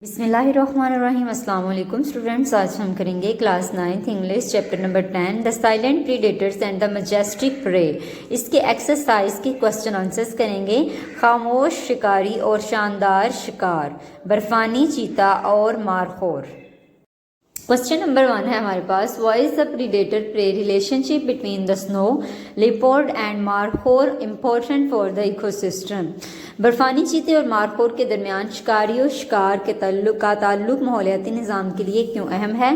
بسم اللہ الرحمن الرحیم۔ السلام علیکم اسٹوڈنٹس، آج ہم کریں گے class 9 English chapter number 10 the silent predators and the majestic prey. اس کے ایکسرسائز کے کوسچن آنسرز کریں گے۔ خاموش شکاری اور شاندار شکار، برفانی چیتا اور مارخور۔ کوسچن نمبر 1 ہے ہمارے پاس، why is the predator prey relationship between the snow leopard and markhor important for the ecosystem? برفانی چیتے اور مارخور کے درمیان شکاری اور شکار کے تعلق ماحولیاتی نظام کے لیے کیوں اہم ہے؟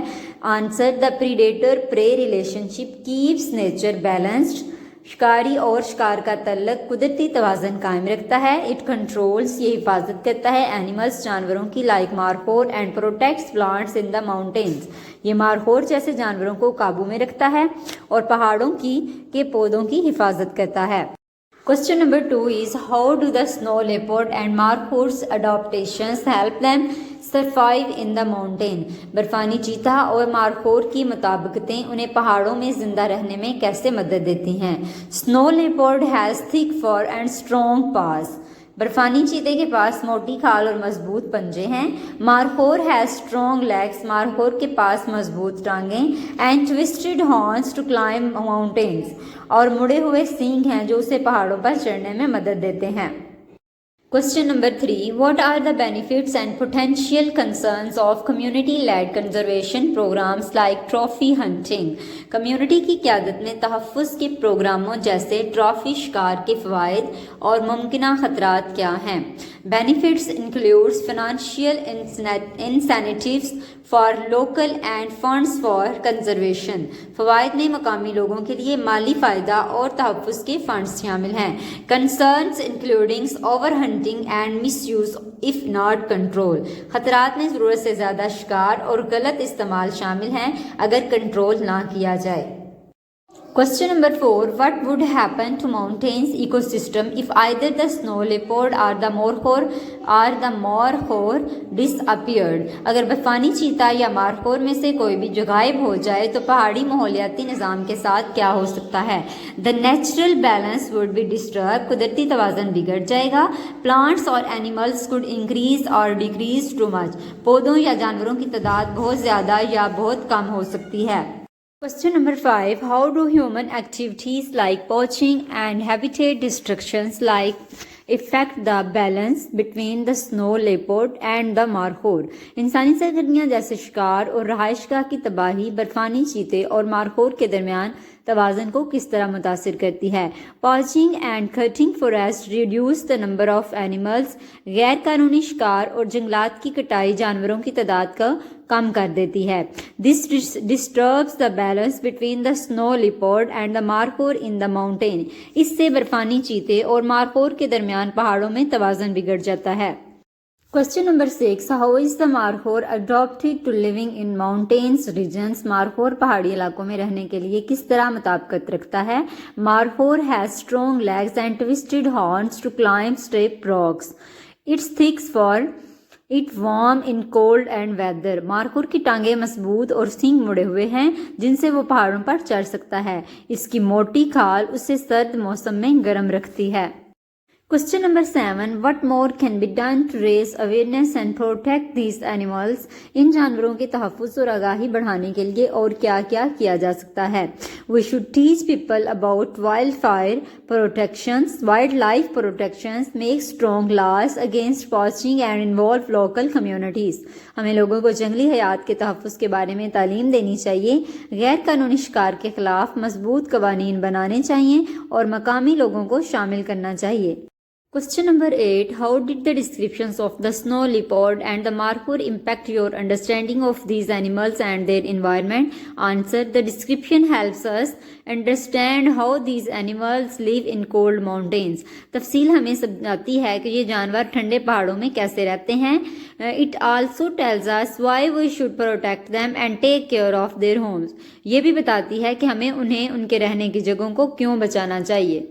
آنسر، دا پریڈیٹر پرے ریلیشن شپ کیپس نیچر بیلنسڈ۔ شکاری اور شکار کا تعلق قدرتی توازن قائم رکھتا ہے۔ اٹ کنٹرولز، یہ حفاظت کرتا ہے، اینیملز جانوروں کی، like Markhor, and protects plants in the mountains, یہ مارخور جیسے جانوروں کو قابو میں رکھتا ہے اور پہاڑوں کے پودوں کی حفاظت کرتا ہے۔ Question number 2 is, how do the snow leopard and markhor's adaptations help them survive in the mountain؟ برفانی چیتا اور مارخور کی مطابقتیں انہیں پہاڑوں میں زندہ رہنے میں کیسے مدد دیتی ہیں؟ Snow leopard has thick fur and strong paws۔ برفانی چیتے کے پاس موٹی کھال اور مضبوط پنجے ہیں۔ مارخور ہیز اسٹرانگ لیگس، مارخور کے پاس مضبوط ٹانگیں، and twisted horns to climb mountains, اور مڑے ہوئے سینگ ہیں جو اسے پہاڑوں پر چڑھنے میں مدد دیتے ہیں۔ Question number 3, what are the benefits and potential concerns of community-led conservation programs like trophy hunting؟ Community کی قیادت میں تحفظ کے پروگراموں جیسے ٹرافی شکار کے فوائد اور ممکنہ خطرات کیا ہیں؟ Benefits includes financial incentives for local and funds for conservation۔ فوائد میں مقامی لوگوں کے لیے مالی فائدہ اور تحفظ کے فنڈز شامل ہیں۔ Concerns including overhunting and misuse if not control۔ خطرات میں ضرورت سے زیادہ شکار اور غلط استعمال شامل ہیں اگر کنٹرول نہ کیا جائے۔ Question number 4, what would happen to mountains ecosystem if either the snow leopard or the markhor disappeared؟ اگر برفانی چیتا یا مارخور میں سے کوئی بھی جو غائب ہو جائے تو پہاڑی ماحولیاتی نظام کے ساتھ کیا ہو سکتا ہے؟ The natural balance would be disturbed، قدرتی توازن بگڑ جائے گا۔ Plants or animals could increase or decrease too much، پودوں یا جانوروں کی تعداد بہت زیادہ یا بہت کم ہو سکتی ہے۔ Question number 5, how do human activities like poaching and habitat destructions affect the balance between the snow leopard and the markhor؟ انسانی سرگرمیاں جیسے شکار اور رہائش گاہ کی تباہی برفانی چیتے اور مارخور کے درمیان توازن کو کس طرح متاثر کرتی ہے؟ Poaching and cutting forest reduce the number of animals, غیر قانونی شکار اور جنگلات کی کٹائی جانوروں کی تعداد کو کم کر دیتی ہے۔ This disturbs the balance between the snow leopard and the markhor in the mountain, اس سے برفانی چیتے اور مارخور کے درمیان پہاڑوں میں توازن بگڑ جاتا ہے۔ Question number 6, how is the markhor adapted to living in mountains regions؟ Markhor پہاڑی علاقوں میں رہنے کے لیے کس طرح مطابقت رکھتا ہے؟ Markhor has strong legs and twisted horns to climb steep rocks۔ Its thick fur it warm in cold and weather۔ Markhor کی ٹانگیں مضبوط اور سینگ مڑے ہوئے ہیں جن سے وہ پہاڑوں پر چڑھ سکتا ہے۔ اس کی موٹی کھال اسے سرد موسم میں گرم رکھتی ہے۔ Question number 7, what more can be done to raise awareness and protect these animals؟ ان جانوروں کے تحفظ اور آگاہی بڑھانے کے لیے اور کیا کیا کیا جا سکتا ہے؟ We should teach people about wildlife protections, make strong laws against poaching and involve local communities۔ ہمیں لوگوں کو جنگلی حیات کے تحفظ کے بارے میں تعلیم دینی چاہیے، غیر قانونی شکار کے خلاف مضبوط قوانین بنانے چاہیے اور مقامی لوگوں کو شامل کرنا چاہیے۔ Question number 8, how did the descriptions of the snow leopard and the markhor impact your understanding of these animals and their environment؟ Answer, the description helps us understand how these animals live in cold mountains۔ تفصیل ہمیں سمجھاتی ہے کہ یہ جانور ٹھنڈے پہاڑوں میں کیسے رہتے ہیں۔ It also tells us why we should protect them and take care of their homes۔ یہ بھی بتاتی ہے کہ ہمیں انہیں ان کے رہنے کی جگہوں کو کیوں بچانا چاہیے۔